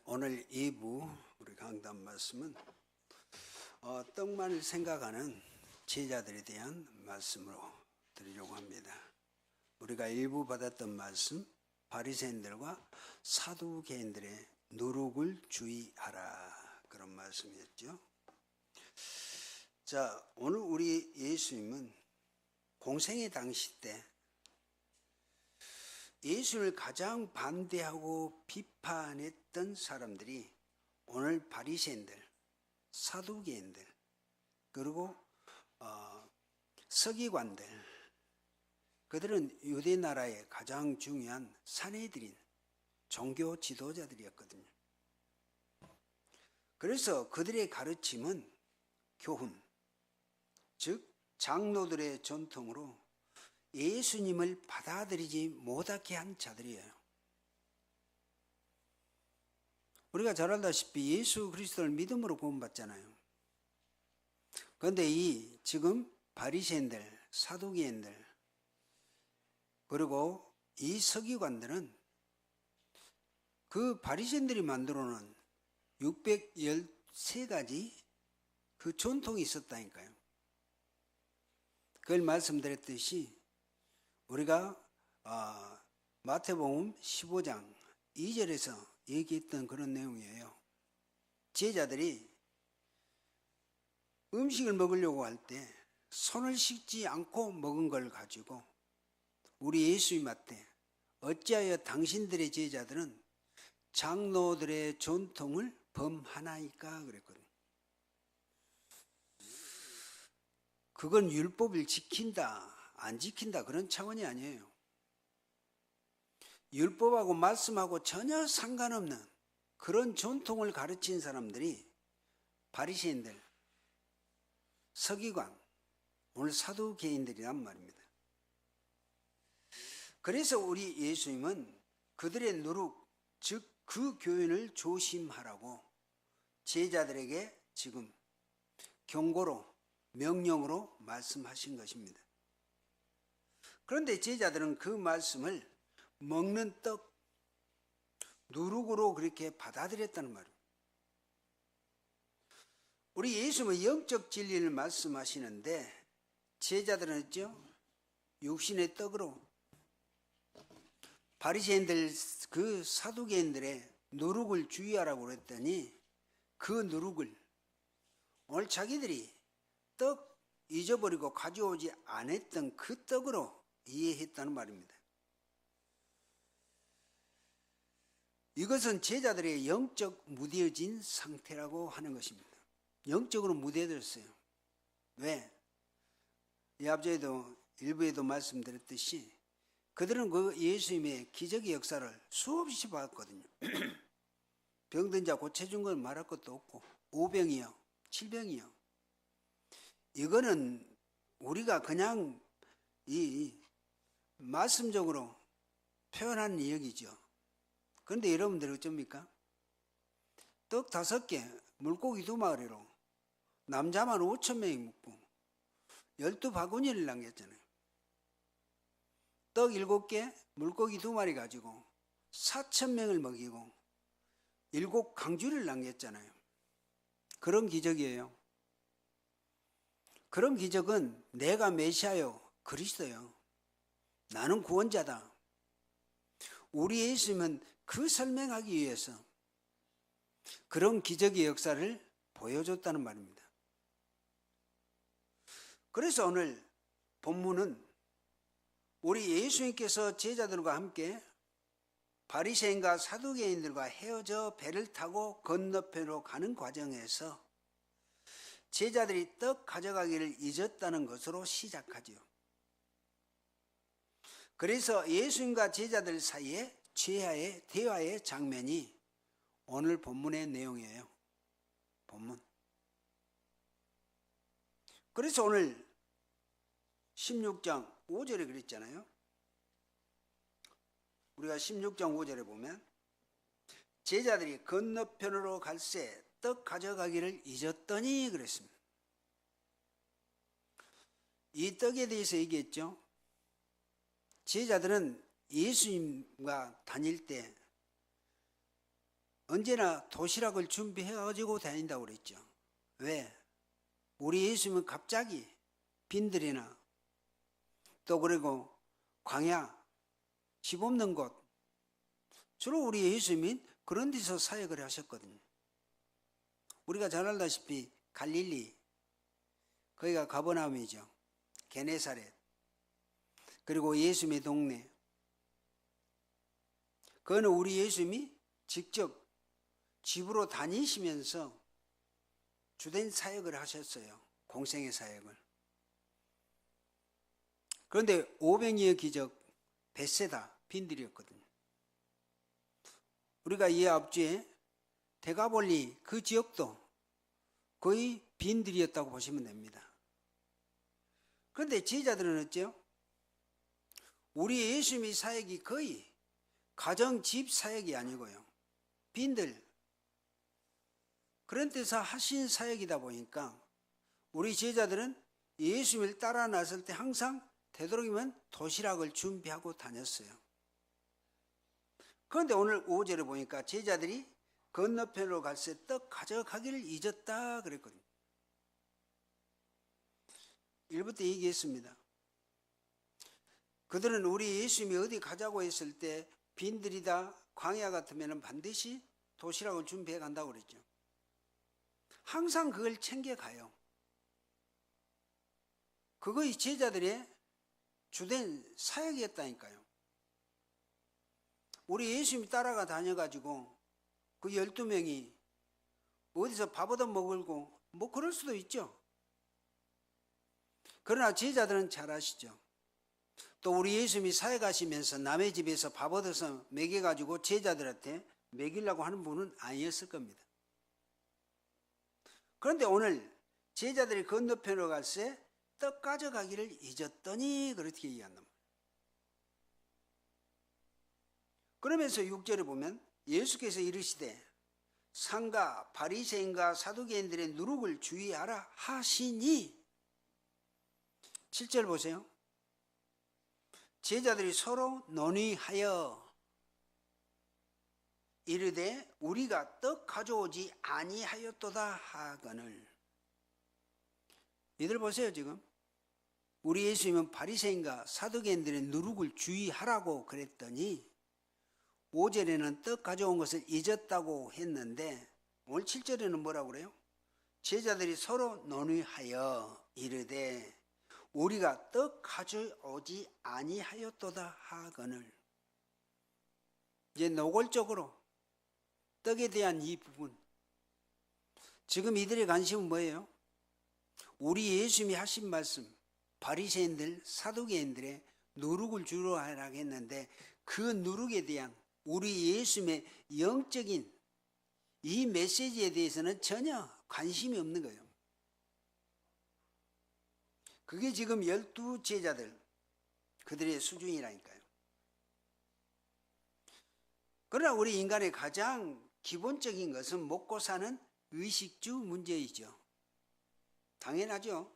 오늘 2부 우리 강단 말씀은 떡만을 생각하는 제자들에 대한 말씀으로 드리려고 합니다. 우리가 1부 받았던 말씀, 바리새인들과 사두개인들의 누룩을 주의하라, 그런 말씀이었죠. 자, 오늘 우리 예수님은 공생의 당시 때 예수를 가장 반대하고 비판했던 사람들이 오늘 바리새인들, 사두개인들, 그리고 서기관들, 그들은 유대 나라의 가장 중요한 사내들인 종교 지도자들이었거든요. 그래서 그들의 가르침은 교훈, 즉 장로들의 전통으로 예수님을 받아들이지 못하게 한 자들이에요. 우리가 잘 알다시피 예수 그리스도를 믿음으로 구원받잖아요. 그런데 이 지금 바리새인들, 사두개인들, 그리고 이 서기관들은 그 바리새인들이 만들어 놓은 613가지 그 전통이 있었다니까요. 그걸 말씀드렸듯이 우리가 마태복음 15장 2절에서 얘기했던 그런 내용이에요. 제자들이 음식을 먹으려고 할 때 손을 씻지 않고 먹은 걸 가지고 우리 예수님한테 어찌하여 당신들의 제자들은 장로들의 전통을 범하나이까 그랬거든요. 그건 율법을 지킨다, 안 지킨다, 그런 차원이 아니에요. 율법하고 말씀하고 전혀 상관없는 그런 전통을 가르친 사람들이 바리새인들, 서기관, 오늘 사두개인들이란 말입니다. 그래서 우리 예수님은 그들의 누룩, 즉 그 교훈을 조심하라고 제자들에게 지금 경고로, 명령으로 말씀하신 것입니다. 그런데 제자들은 그 말씀을 먹는 떡, 누룩으로 그렇게 받아들였다는 말입니다. 우리 예수님은 영적 진리를 말씀하시는데 제자들은 했죠? 육신의 떡으로 바리새인들, 그 사두개인들의 누룩을 주의하라고 그랬더니 그 누룩을 오늘 자기들이 떡 잊어버리고 가져오지 않았던 그 떡으로 이해했다는 말입니다. 이것은 제자들의 영적 무뎌진 상태라고 하는 것입니다. 영적으로 무뎌졌어요. 왜? 이 앞전에도 일부에도 말씀드렸듯이 그들은 그 예수님의 기적의 역사를 수없이 봤거든요. 병든 자 고쳐준 건 말할 것도 없고 5병이요, 7병이요. 이거는 우리가 그냥 이 말씀적으로 표현하는 이야기죠. 그런데 여러분들 어쩝니까? 떡 5개, 물고기 2마리로 남자만 5,000명이 먹고 12바구니를 남겼잖아요. 떡 7개, 물고기 2마리 가지고 4,000명을 먹이고 7강주를 남겼잖아요. 그런 기적이에요. 그런 기적은 내가 메시아요, 그리스도요, 나는 구원자다. 우리 예수님은 그 설명하기 위해서 그런 기적의 역사를 보여줬다는 말입니다. 그래서 오늘 본문은 우리 예수님께서 제자들과 함께 바리새인과 사두개인들과 헤어져 배를 타고 건너편으로 가는 과정에서 제자들이 떡 가져가기를 잊었다는 것으로 시작하지요. 그래서 예수님과 제자들 사이에 최하의 대화의 장면이 오늘 본문의 내용이에요. 본문. 그래서 오늘 16장 5절에 그랬잖아요. 우리가 16장 5절에 보면 제자들이 건너편으로 갈새 떡 가져가기를 잊었더니 그랬습니다. 이 떡에 대해서 얘기했죠. 제자들은 예수님과 다닐 때 언제나 도시락을 준비해가지고 다닌다고 그랬죠. 왜? 우리 예수님은 갑자기 빈들이나 또 그리고 광야, 집 없는 곳, 주로 우리 예수님이 그런 데서 사역을 하셨거든요. 우리가 잘 알다시피 갈릴리, 거기가 가버나움이죠. 게네사렛, 그리고 예수님의 동네, 그거는 우리 예수님이 직접 집으로 다니시면서 주된 사역을 하셨어요. 공생의 사역을. 그런데 500리의 기적 벳세다 빈들이었거든요. 우리가 이 앞주에 데가볼리 그 지역도 거의 빈들이었다고 보시면 됩니다. 그런데 제자들은 어째요? 우리 예수님의 사역이 거의 가정 집 사역이 아니고요. 빈들 그런 데서 하신 사역이다 보니까 우리 제자들은 예수님을 따라 나설 때 항상 되도록이면 도시락을 준비하고 다녔어요. 그런데 오늘 5절에 보니까 제자들이 건너편으로 갈새 떡 가져가기를 잊었다 그랬거든요. 1부 때 얘기했습니다. 그들은 우리 예수님이 어디 가자고 했을 때 빈들이다 광야 같으면 반드시 도시락을 준비해 간다고 그랬죠. 항상 그걸 챙겨가요. 그것이 제자들의 주된 사역이었다니까요. 우리 예수님이 따라가 다녀가지고 그 12명이 어디서 밥 얻어 먹을고 뭐 그럴 수도 있죠. 그러나 제자들은 잘 아시죠. 또 우리 예수님이 사역하시면서 남의 집에서 밥 얻어서 먹여가지고 제자들한테 먹이려고 하는 분은 아니었을 겁니다. 그런데 오늘 제자들이 건너편으로 갈새 떡 가져가기를 잊었더니 그렇게 얘기한단 말이에요. 그러면서 6절에 보면 예수께서 이르시되 상가 바리새인과 사두개인들의 누룩을 주의하라 하시니 7절 보세요. 제자들이 서로 논의하여 이르되 우리가 떡 가져오지 아니하였도다 하거늘. 이들 보세요. 지금 우리 예수님은 바리새인과 사두개인들의 누룩을 주의하라고 그랬더니 5절에는 떡 가져온 것을 잊었다고 했는데 오늘 7절에는 뭐라고 그래요? 제자들이 서로 논의하여 이르되 우리가 떡 가져오지 아니하였도다 하거늘. 이제 노골적으로 떡에 대한 이 부분, 지금 이들의 관심은 뭐예요? 우리 예수님이 하신 말씀, 바리새인들, 사두개인들의 누룩을 주로 하라고 했는데 그 누룩에 대한 우리 예수님의 영적인 이 메시지에 대해서는 전혀 관심이 없는 거예요. 그게 지금 12제자들, 그들의 수준이라니까요. 그러나 우리 인간의 가장 기본적인 것은 먹고 사는 의식주 문제이죠. 당연하죠.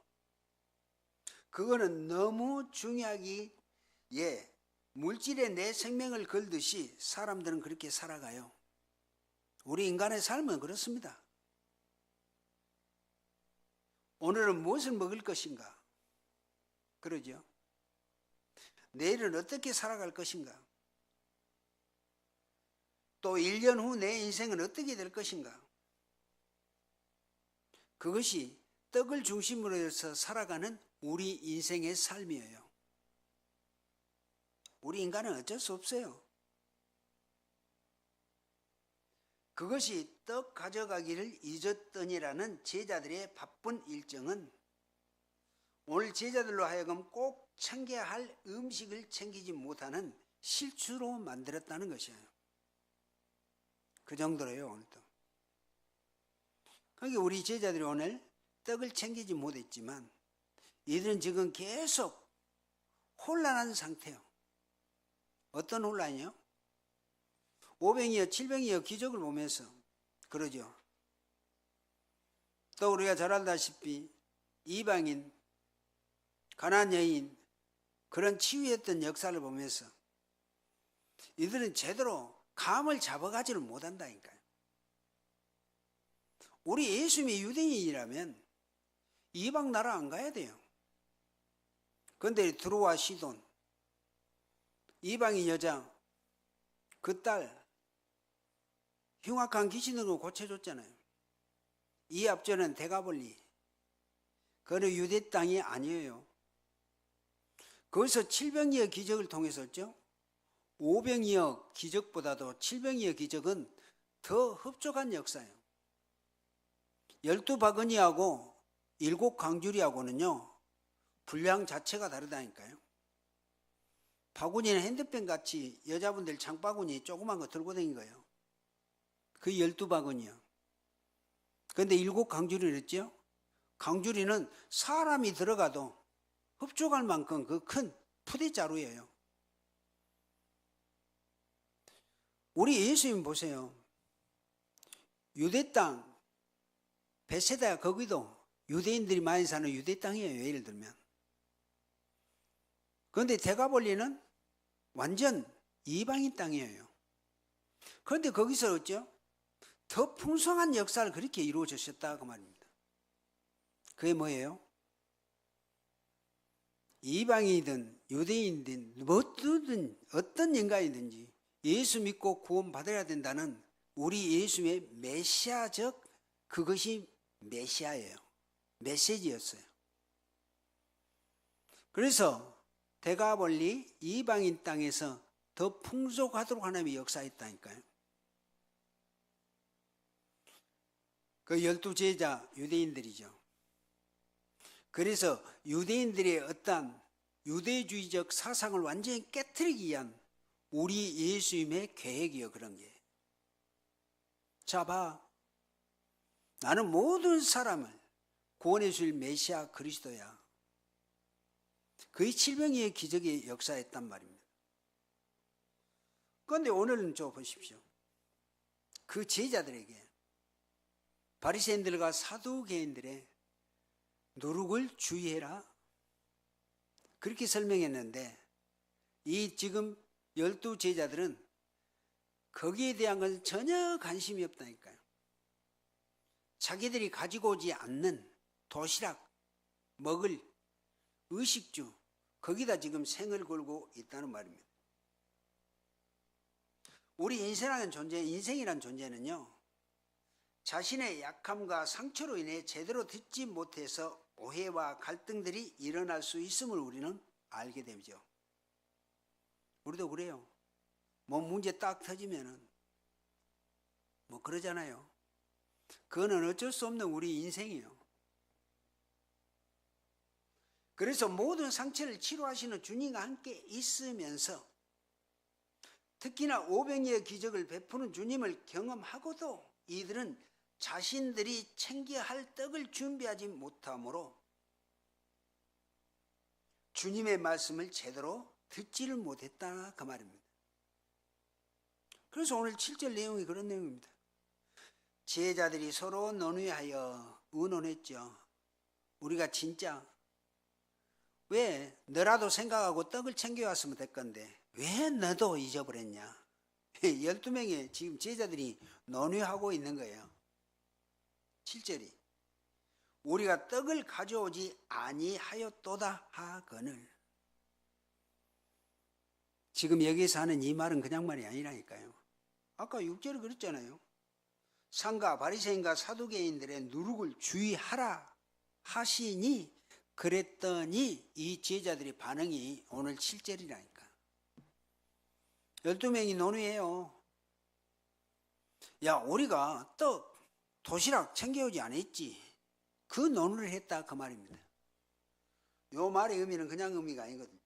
그거는 너무 중요하기에 물질에 내 생명을 걸듯이 사람들은 그렇게 살아가요. 우리 인간의 삶은 그렇습니다. 오늘은 무엇을 먹을 것인가? 그러죠. 내일은 어떻게 살아갈 것인가? 또 1년 후 내 인생은 어떻게 될 것인가? 그것이 떡을 중심으로 해서 살아가는 우리 인생의 삶이에요. 우리 인간은 어쩔 수 없어요. 그것이 떡 가져가기를 잊었더니라는 제자들의 바쁜 일정은 오늘 제자들로 하여금 꼭 챙겨야 할 음식을 챙기지 못하는 실추로 만들었다는 것이에요. 그 정도로요, 오늘도. 그러니까 우리 제자들이 오늘 떡을 챙기지 못했지만 이들은 지금 계속 혼란한 상태예요. 어떤 혼란이요? 500이요, 700이요 기적을 보면서 그러죠. 또 우리가 잘 알다시피 이방인, 가나안 여인 그런 치유했던 역사를 보면서 이들은 제대로 감을 잡아가지를 못한다니까요. 우리 예수님이 유대인이라면 이방 나라 안 가야 돼요. 그런데 드로아 시돈, 이방인 여자, 그 딸 흉악한 귀신으로 고쳐줬잖아요. 이 앞전은 데가볼리, 그는 유대 땅이 아니에요. 거기서 칠병이어 기적을 통해서죠. 오병이어 기적보다도 칠병이어 기적은 더 흡족한 역사예요. 12바구니하고 7강주리하고는요 분량 자체가 다르다니까요. 바구니는 핸드백 같이 여자분들 장바구니 조그만 거 들고 다닌 거예요. 그 12바구니요. 그런데 7강주리를 했죠. 강주리는 사람이 들어가도 흡족할 만큼 그 큰 푸대자루예요. 우리 예수님 보세요. 유대 땅 베세다, 거기도 유대인들이 많이 사는 유대 땅이에요. 예를 들면. 그런데 데가볼리는 완전 이방인 땅이에요. 그런데 거기서 어쩌? 더 풍성한 역사를 그렇게 이루어졌다 그 말입니다. 그게 뭐예요? 이방인이든 유대인이든 어떤 인간이든지 예수 믿고 구원 받아야 된다는 우리 예수님의 메시아적 그것이 메시아예요. 메시지였어요. 그래서 데가볼리 이방인 땅에서 더 풍족하도록 하나님이 역사했다니까요. 그 12제자 유대인들이죠. 그래서 유대인들의 어떤 유대주의적 사상을 완전히 깨트리기 위한 우리 예수님의 계획이요, 그런 게. 자, 봐. 나는 모든 사람을 구원해 줄 메시아 그리스도야. 그의 칠병이의 기적의 역사였단 말입니다. 그런데 오늘은 좀 보십시오. 그 제자들에게 바리새인들과 사두개인들의 누룩을 주의해라. 그렇게 설명했는데 이 지금 12제자들은 거기에 대한 건 전혀 관심이 없다니까요. 자기들이 가지고 오지 않는 도시락, 먹을 의식주, 거기다 지금 생을 걸고 있다는 말입니다. 우리 인생이라는 존재는요, 자신의 약함과 상처로 인해 제대로 듣지 못해서 오해와 갈등들이 일어날 수 있음을 우리는 알게 되죠. 우리도 그래요. 뭐 문제 딱 터지면은 뭐 그러잖아요. 그거는 어쩔 수 없는 우리 인생이에요. 그래서 모든 상처를 치료하시는 주님과 함께 있으면서 특히나 오병이의 기적을 베푸는 주님을 경험하고도 이들은 자신들이 챙겨야 할 떡을 준비하지 못하므로 주님의 말씀을 제대로 듣지를 못했다 그 말입니다. 그래서 오늘 7절 내용이 그런 내용입니다. 제자들이 서로 논의하여 의논했죠. 우리가 진짜 왜 너라도 생각하고 떡을 챙겨왔으면 될 건데 왜 너도 잊어버렸냐. 12명의 지금 제자들이 논의하고 있는 거예요. 7절이 우리가 떡을 가져오지 아니하였도다 하거늘. 지금 여기서 하는 이 말은 그냥 말이 아니라니까요. 아까 6절에 그랬잖아요. 상가 바리새인과 사두개인들의 누룩을 주의하라 하시니 그랬더니 이 제자들의 반응이 오늘 7절이라니까. 12명이 논의해요. 야, 우리가 떡, 도시락 챙겨오지 않았지. 그 논의를 했다 그 말입니다. 요 말의 의미는 그냥 의미가 아니거든요.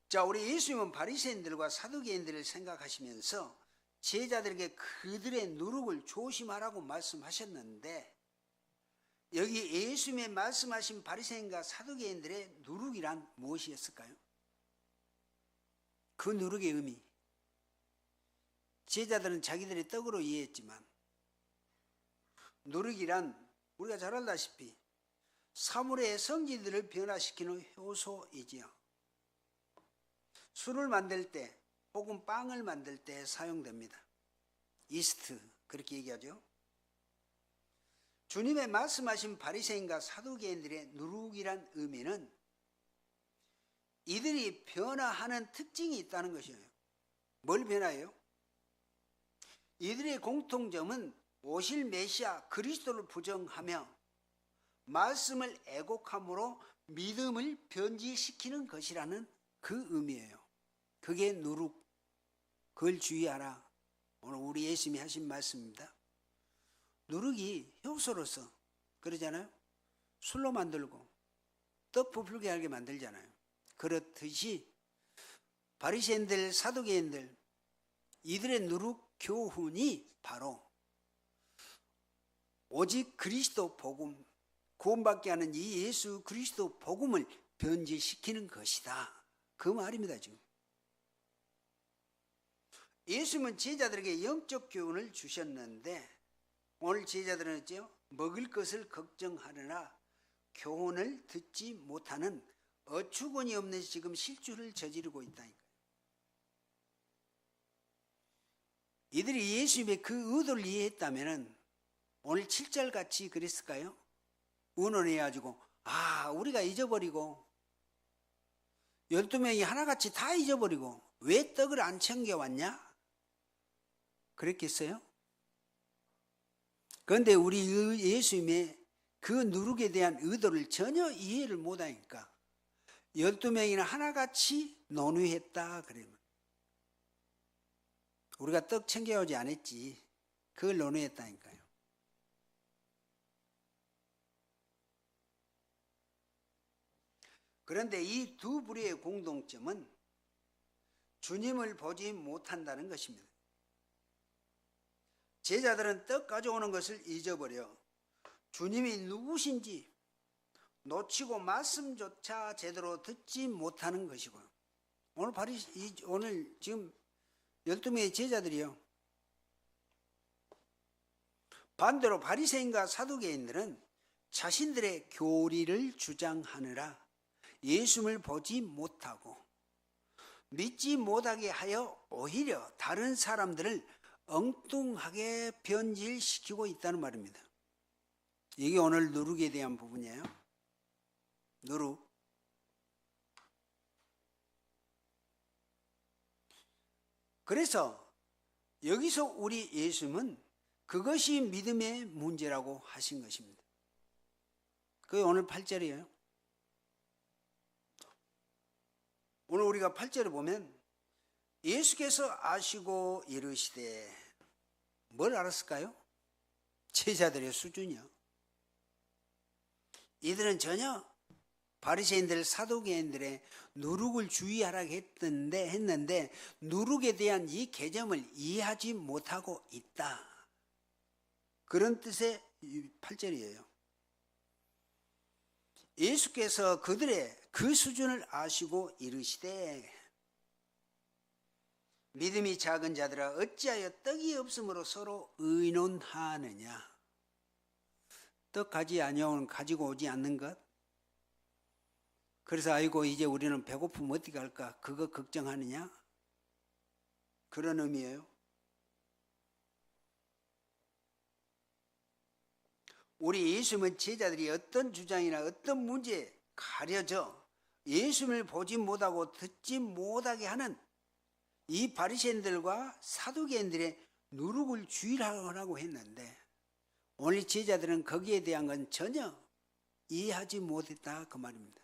자, 우리 예수님은 바리새인들과 사두개인들을 생각하시면서 제자들에게 그들의 누룩을 조심하라고 말씀하셨는데 여기 예수님의 말씀하신 바리새인과 사두개인들의 누룩이란 무엇이었을까요? 그 누룩의 의미. 제자들은 자기들의 떡으로 이해했지만 누룩이란 우리가 잘 알다시피 사물의 성질들을 변화시키는 효소이지요. 술을 만들 때 혹은 빵을 만들 때 사용됩니다. 이스트 그렇게 얘기하죠. 주님의 말씀하신 바리새인과 사두개인들의 누룩이란 의미는 이들이 변화하는 특징이 있다는 것이에요. 뭘 변화해요? 이들의 공통점은 오실 메시아 그리스도를 부정하며 말씀을 애곡함으로 믿음을 변질시키는 것이라는 그 의미예요. 그게 누룩. 그걸 주의하라. 오늘 우리 예수님이 하신 말씀입니다. 누룩이 효소로서 그러잖아요. 술로 만들고 떡 부풀게 하게 만들잖아요. 그렇듯이 바리새인들, 사두개인들 이들의 누룩 교훈이 바로 오직 그리스도 복음, 구원받게 하는 이 예수 그리스도 복음을 변질시키는 것이다. 그 말입니다. 지금 예수님은 제자들에게 영적 교훈을 주셨는데 오늘 제자들은 어째요? 먹을 것을 걱정하느라 교훈을 듣지 못하는 어처구니 없는 지금 실주를 저지르고 있다니까요. 이들이 예수님의 그 의도를 이해했다면 오늘 7절 같이 그랬을까요? 의논해가지고 우리가 잊어버리고 12명이 하나같이 다 잊어버리고 왜 떡을 안 챙겨왔냐? 그랬겠어요? 그런데 우리 예수님의 그 누룩에 대한 의도를 전혀 이해를 못하니까 12명이나 하나같이 논의했다 그러면 우리가 떡 챙겨오지 않았지. 그걸 논의했다니까요. 그런데 이 두 부류의 공동점은 주님을 보지 못한다는 것입니다. 제자들은 떡 가져오는 것을 잊어버려 주님이 누구신지 놓치고 말씀조차 제대로 듣지 못하는 것이고요. 오늘 지금 12명의 제자들이요. 반대로 바리새인과 사두개인들은 자신들의 교리를 주장하느라 예수님을 보지 못하고 믿지 못하게 하여 오히려 다른 사람들을 엉뚱하게 변질시키고 있다는 말입니다. 이게 오늘 누룩에 대한 부분이에요. 누룩. 그래서 여기서 우리 예수님은 그것이 믿음의 문제라고 하신 것입니다. 그게 오늘 8절이에요. 오늘 우리가 8절을 보면 예수께서 아시고 이르시되 뭘 알았을까요? 제자들의 수준이요. 이들은 전혀 바리새인들, 사두개인들의 누룩을 주의하라고 했는데 누룩에 대한 이 개념을 이해하지 못하고 있다. 그런 뜻의 8절이에요. 예수께서 그들의 그 수준을 아시고 이르시되 믿음이 작은 자들아 어찌하여 떡이 없으므로 서로 의논하느냐. 떡 가지고 오지 않는 것. 그래서 아이고 이제 우리는 배고프면 어떻게 할까 그거 걱정하느냐. 그런 의미예요. 우리 예수님은 제자들이 어떤 주장이나 어떤 문제에 가려져 예수님을 보지 못하고 듣지 못하게 하는 이 바리새인들과 사두개인들의 누룩을 주의하라고 했는데 오늘 제자들은 거기에 대한 건 전혀 이해하지 못했다 그 말입니다.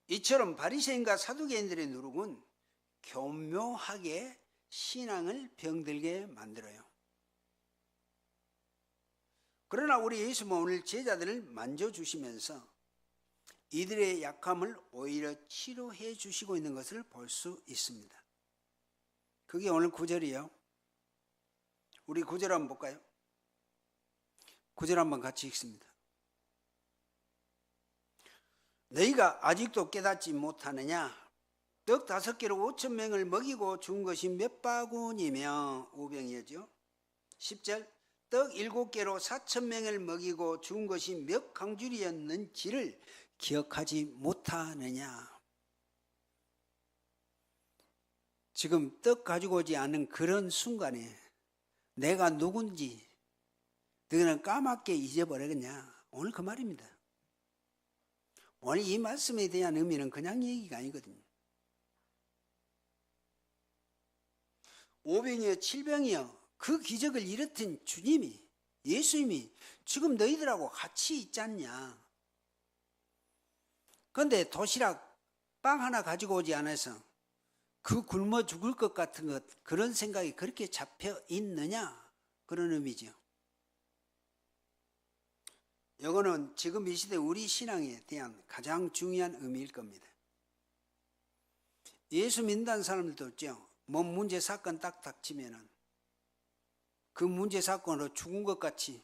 이처럼 바리새인과 사두개인들의 누룩은 교묘하게 신앙을 병들게 만들어요. 그러나 우리 예수님은 오늘 제자들을 만져주시면서 이들의 약함을 오히려 치료해 주시고 있는 것을 볼 수 있습니다. 그게 오늘 9절이에요. 우리 9절 한번 볼까요? 9절 한번 같이 읽습니다. 너희가 아직도 깨닫지 못하느냐? 떡 5개로 5,000명을 먹이고 준 것이 몇 바구니며 우병이었죠. 10절 떡 7개로 4,000명을 먹이고 준 것이 몇 강줄이었는지를 기억하지 못하느냐. 지금 떡 가지고 오지 않은 그런 순간에 내가 누군지 너희는 까맣게 잊어버리겠냐? 오늘 그 말입니다. 오늘 이 말씀에 대한 의미는 그냥 얘기가 아니거든요. 오병이어 7병이어 그 기적을 일으킨 주님이, 예수님이 지금 너희들하고 같이 있지 않냐. 그런데 도시락 빵 하나 가지고 오지 않아서 그 굶어 죽을 것 같은 것, 그런 생각이 그렇게 잡혀 있느냐, 그런 의미죠. 이거는 지금 이 시대 우리 신앙에 대한 가장 중요한 의미일 겁니다. 예수 믿는 사람들도 있죠. 뭔 문제 사건 딱 닥치면은 그 문제 사건으로 죽은 것 같이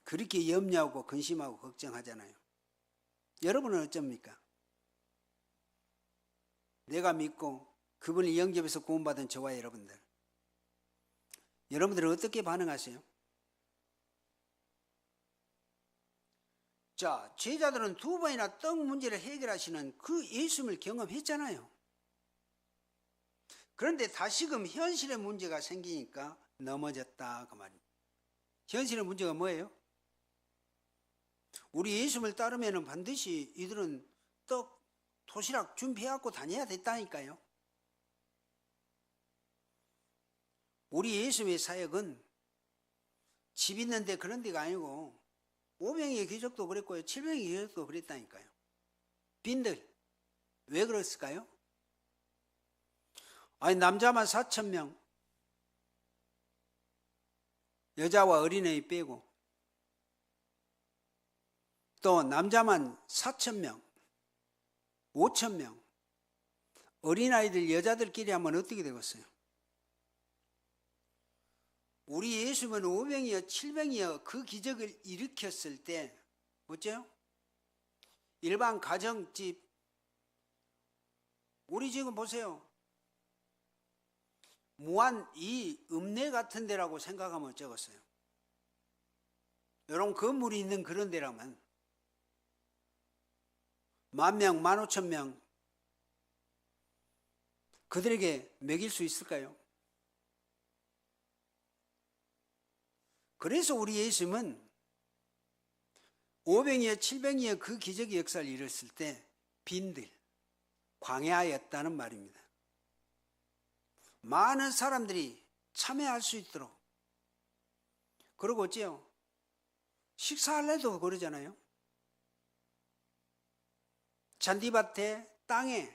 그렇게 염려하고 근심하고 걱정하잖아요. 여러분은 어쩝니까? 내가 믿고 그분을 영접해서 구원받은 저와 여러분들, 여러분들은 어떻게 반응하세요? 자, 제자들은 2번이나 떡 문제를 해결하시는 그 예수님을 경험했잖아요. 그런데 다시금 현실의 문제가 생기니까 넘어졌다, 그 말입니다. 현실의 문제가 뭐예요? 우리 예수님을 따르면 반드시 이들은 떡, 도시락 준비해갖고 다녀야 됐다니까요. 우리 예수님의 사역은 집 있는데 그런 데가 아니고 오병이의 기적도 그랬고요, 7병의 기적도 그랬다니까요. 빈들, 왜 그랬을까요? 아니, 남자만 4,000명, 여자와 어린애 빼고, 또 남자만 4,000명, 5,000명, 어린아이들, 여자들끼리 하면 어떻게 되겠어요? 우리 예수님은 5병이여 7병이여 그 기적을 일으켰을 때 어째요? 일반 가정집, 우리 지금 보세요. 무한 이 읍내 같은 데라고 생각하면 어쩌겠어요? 이런 건물이 있는 그런 데라면 10,000명, 15,000명 그들에게 먹일 수 있을까요? 그래서 우리 예수님은 5병이여 7병이여 그 기적의 역사를 이뤘을 때 빈들, 광야였다는 말입니다. 많은 사람들이 참여할 수 있도록. 그러고 어째요? 식사할래도 그러잖아요. 잔디밭에, 땅에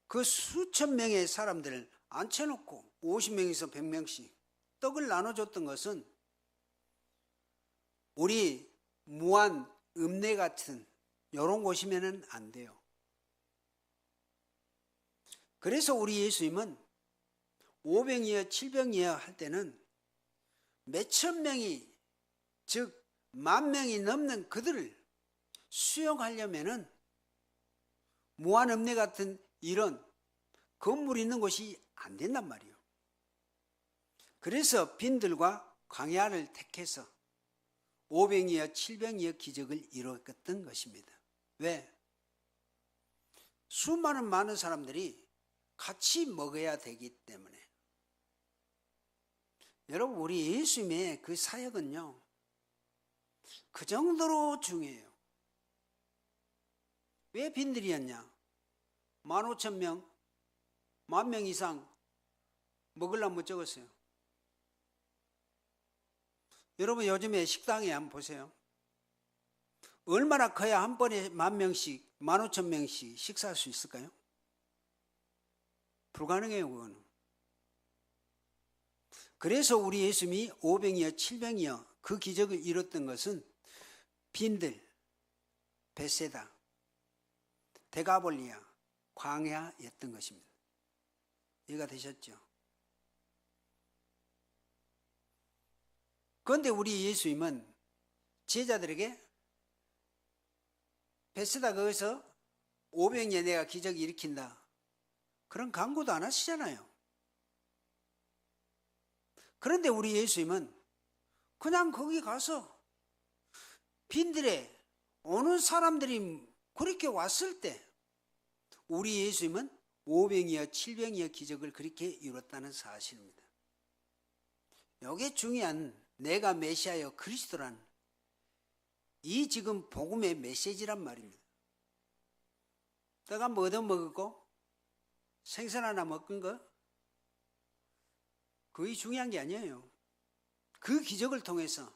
그 수천 명의 사람들을 앉혀놓고 50명에서 100명씩 떡을 나눠줬던 것은 우리 무한 읍내 같은 이런 곳이면은 안 돼요. 그래서 우리 예수님은 5병이여 7병이여 할 때는 몇천 명이, 즉 10,000명이 넘는 그들을 수용하려면은 무한 읍내 같은 이런 건물이 있는 곳이 안 된단 말이에요. 그래서 빈들과 광야를 택해서 5병이여 7병이여 기적을 이루었던 것입니다. 왜? 수많은 많은 사람들이 같이 먹어야 되기 때문에. 여러분, 우리 예수님의 그 사역은요, 그 정도로 중요해요. 왜 빈들이었냐? 15,000명, 10,000명 이상 먹으려면 적었어요. 여러분, 요즘에 식당에 한번 보세요. 얼마나 커야 한 번에 10,000명씩, 15,000명씩 식사할 수 있을까요? 불가능해요, 그거는. 그래서 우리 예수님이 5병이여 7병이여 그 기적을 이뤘던 것은 빈들, 벳세다, 데가볼리아, 광야였던 것입니다. 이해가 되셨죠? 그런데 우리 예수님은 제자들에게 벳세다 거기서 5병이여 내가 기적을 일으킨다, 그런 강구도 안 하시잖아요. 그런데 우리 예수님은 그냥 거기 가서 빈들에 오는 사람들이 그렇게 왔을 때 우리 예수님은 5병이여 7병이여 기적을 그렇게 이뤘다는 사실입니다. 이게 중요한 내가 메시아여 그리스도란 이 지금 복음의 메시지란 말입니다. 떡 한번 얻어먹었고 생선 하나 먹은 거 거의 중요한 게 아니에요. 그 기적을 통해서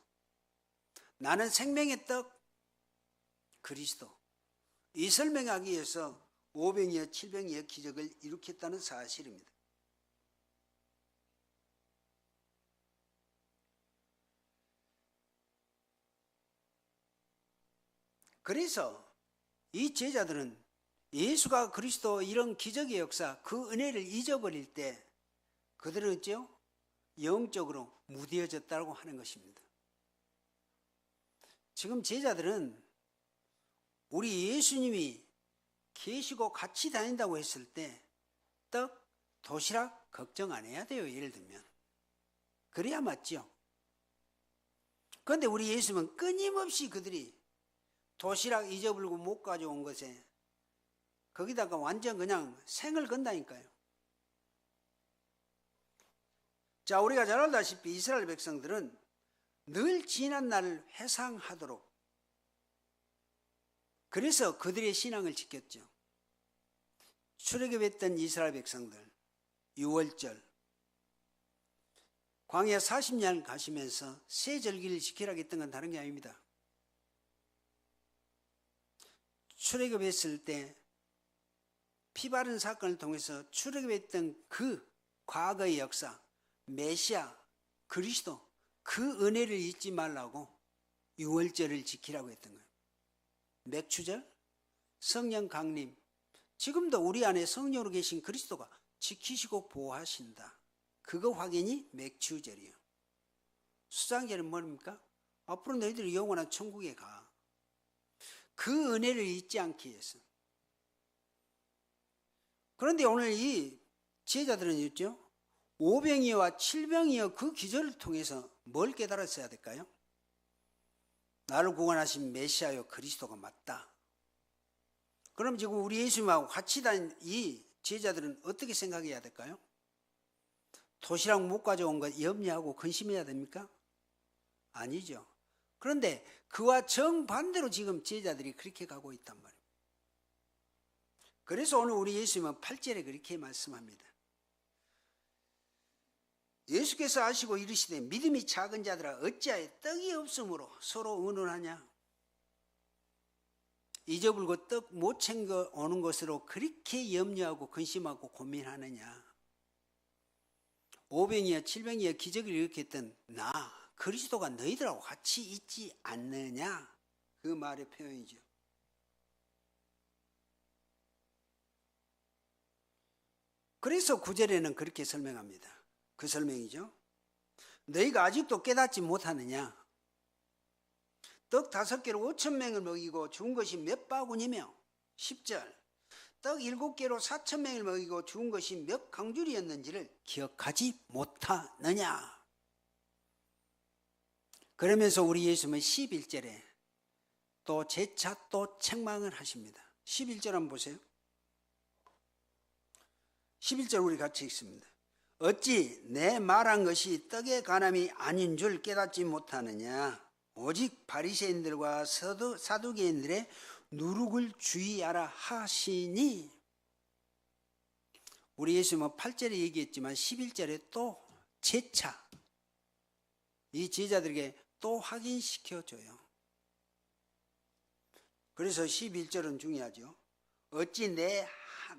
나는 생명의 떡 그리스도 이 설명하기 위해서 5병이여 7병이여 기적을 일으켰다는 사실입니다. 그래서 이 제자들은 예수가 그리스도 이런 기적의 역사 그 은혜를 잊어버릴 때 그들은 어째요? 영적으로 무뎌졌다고 하는 것입니다. 지금 제자들은 우리 예수님이 계시고 같이 다닌다고 했을 때 떡, 도시락 걱정 안 해야 돼요. 예를 들면 그래야 맞죠. 그런데 우리 예수님은 끊임없이 그들이 도시락 잊어버리고 못 가져온 것에 거기다가 완전 그냥 생을 건다니까요. 자, 우리가 잘 알다시피 이스라엘 백성들은 늘 지난 날을 회상하도록 그래서 그들의 신앙을 지켰죠. 출애굽했던 이스라엘 백성들 6월절 광야 40년 가시면서 새 절기를 지키라고 했던 건 다른 게 아닙니다. 출애굽했을 때 피 바른 사건을 통해서 출애굽했던 그 과거의 역사 메시아 그리스도 그 은혜를 잊지 말라고 6월절을 지키라고 했던 거예요. 맥추절 성령 강림 지금도 우리 안에 성령으로 계신 그리스도가 지키시고 보호하신다. 그거 확인이 맥추절이에요. 수장절은 뭡니까? 앞으로 너희들이 영원한 천국에 가. 그 은혜를 잊지 않기 위해서. 그런데 오늘 이 제자들은 있죠. 5병이와 7병이여 그 기절을 통해서 뭘 깨달았어야 될까요? 나를 구원하신 메시아여 그리스도가 맞다. 그럼 지금 우리 예수님하고 같이 다닌 이 제자들은 어떻게 생각해야 될까요? 도시락 못 가져온 것 염려하고 근심해야 됩니까? 아니죠. 그런데 그와 정반대로 지금 제자들이 그렇게 가고 있단 말이에요. 그래서 오늘 우리 예수님은 8절에 그렇게 말씀합니다. 예수께서 아시고 이르시되 믿음이 작은 자들아 어찌하여 떡이 없으므로 서로 의논하냐. 잊어버리고 떡 못 챙겨 오는 것으로 그렇게 염려하고 근심하고 고민하느냐. 5병이여 7병이여 기적을 일으켰던 나 그리스도가 너희들하고 같이 있지 않느냐. 그 말의 표현이죠. 그래서 9절에는 그렇게 설명합니다. 그 설명이죠. 너희가 아직도 깨닫지 못하느냐. 떡 5개로 5,000명을 먹이고 죽은 것이 몇 바구니며. 10절 떡 7개로 4,000명을 먹이고 죽은 것이 몇 강줄이었는지를 기억하지 못하느냐. 그러면서 우리 예수님은 11절에 또 재차 또 책망을 하십니다. 11절 한번 보세요. 11절 우리 같이 읽습니다. 어찌 내 말한 것이 떡의 간함이 아닌 줄 깨닫지 못하느냐. 오직 바리새인들과 사두개인들의 누룩을 주의하라 하시니. 우리 예수님은 8절에 얘기했지만 11절에 또 재차 이 제자들에게 또 확인시켜줘요. 그래서 11절은 중요하죠. 어찌 내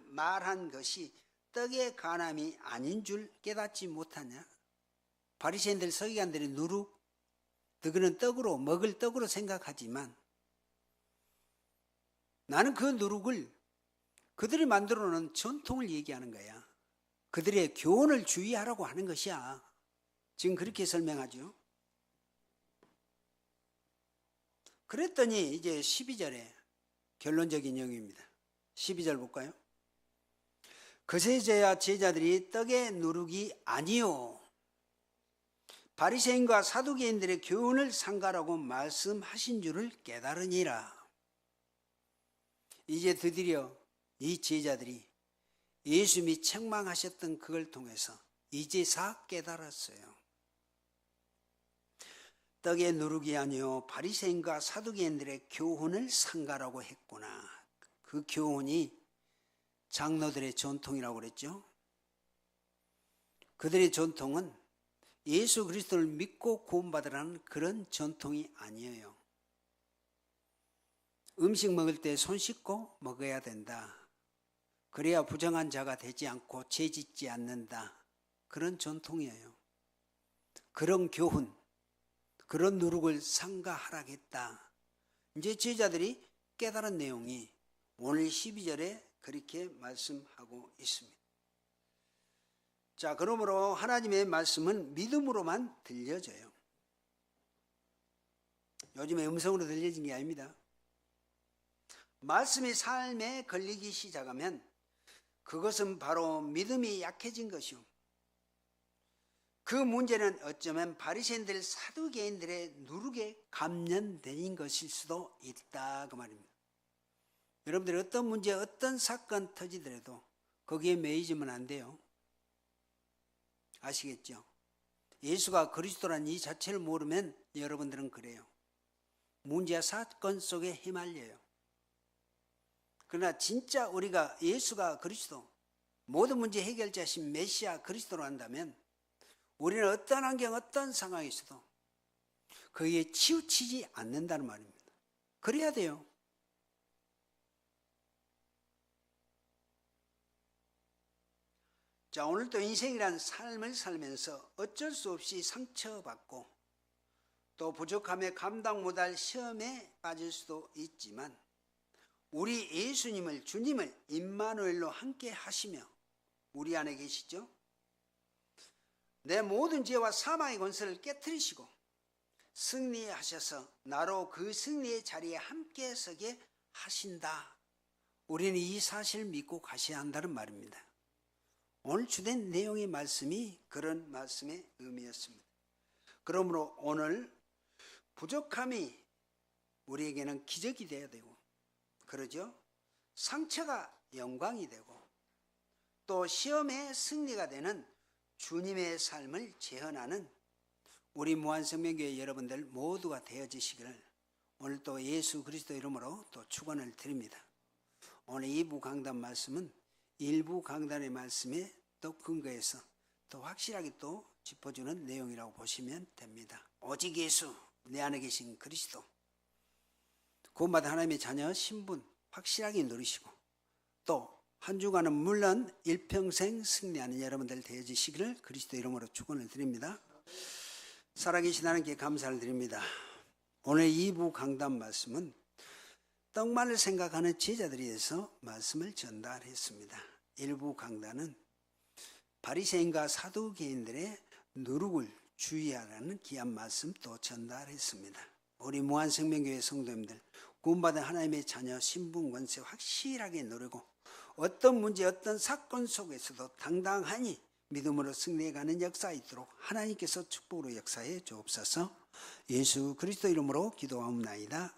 말한 것이 떡의 간함이 아닌 줄 깨닫지 못하냐. 바리새인들 서기관들의 누룩 너희는 떡으로 먹을 떡으로 생각하지만 나는 그 누룩을 그들이 만들어 놓은 전통을 얘기하는 거야. 그들의 교훈을 주의하라고 하는 것이야. 지금 그렇게 설명하죠. 그랬더니 이제 12절에 결론적인 내용입니다. 12절 볼까요? 그제서야 제자들이 떡의 누룩이 아니요 바리새인과 사두개인들의 교훈을 삼가라고 말씀하신 줄을 깨달으니라. 이제 드디어 이 제자들이 예수님이 책망하셨던 그걸 통해서 이제사 깨달았어요. 떡의 누룩이 아니요 바리새인과 사두개인들의 교훈을 상가라고 했구나. 그 교훈이 장로들의 전통이라고 그랬죠. 그들의 전통은 예수 그리스도를 믿고 구원받으라는 그런 전통이 아니에요. 음식 먹을 때 손 씻고 먹어야 된다. 그래야 부정한 자가 되지 않고 죄짓지 않는다. 그런 전통이에요. 그런 교훈, 그런 누룩을 상가하라겠다. 이제 제자들이 깨달은 내용이 오늘 12절에 그렇게 말씀하고 있습니다. 자, 그러므로 하나님의 말씀은 믿음으로만 들려져요. 요즘에 음성으로 들려진 게 아닙니다. 말씀이 삶에 걸리기 시작하면 그것은 바로 믿음이 약해진 것이요. 그 문제는 어쩌면 바리새인들 사두개인들의 누룩에 감염된 것일 수도 있다 그 말입니다. 여러분들이 어떤 문제, 어떤 사건 터지더라도 거기에 매이지면 안 돼요. 아시겠죠? 예수가 그리스도란 이 자체를 모르면 여러분들은 그래요. 문제와 사건 속에 휘말려요. 그러나 진짜 우리가 예수가 그리스도, 모든 문제 해결자신 메시아 그리스도로 한다면 우리는 어떤 환경, 어떤 상황에서도 거기에 치우치지 않는다는 말입니다. 그래야 돼요. 자, 오늘도 인생이란 삶을 살면서 어쩔 수 없이 상처받고 또 부족함에 감당 못할 시험에 빠질 수도 있지만 우리 예수님을, 주님을 임마누엘로 함께 하시며 우리 안에 계시죠? 내 모든 죄와 사망의 권세를 깨뜨리시고 승리하셔서 나로 그 승리의 자리에 함께 서게 하신다. 우리는 이 사실을 믿고 가셔야 한다는 말입니다. 오늘 주된 내용의 말씀이 그런 말씀의 의미였습니다. 그러므로 오늘 부족함이 우리에게는 기적이 되어야 되고, 그러죠? 상처가 영광이 되고, 또 시험의 승리가 되는 주님의 삶을 재현하는 우리 무한생명교회 여러분들 모두가 되어지시기를 오늘 또 예수 그리스도 이름으로 또 축원을 드립니다. 오늘 2부 강단 말씀은 일부 강단의 말씀에 또 근거해서 또 확실하게 또 짚어주는 내용이라고 보시면 됩니다. 오직 예수, 내 안에 계신 그리스도, 구원받은 하나님의 자녀 신분 확실하게 누리시고 또 한 주간은 물론 일평생 승리하는 여러분들 되어지시기를 그리스도 이름으로 축원을 드립니다. 살아계신 하나님께 감사를 드립니다. 오늘 2부 강단 말씀은 떡만을 생각하는 제자들에 대해서 말씀을 전달했습니다. 1부 강단은 바리새인과 사두개인들의 누룩을 주의하라는 귀한 말씀 또 전달했습니다. 우리 무한생명교회 성도님들 구원받은 하나님의 자녀 신분 권세 확실하게 누리고 어떤 문제 어떤 사건 속에서도 당당하니 믿음으로 승리해가는 역사가 있도록 하나님께서 축복으로 역사해 주옵소서. 예수 그리스도 이름으로 기도하옵나이다.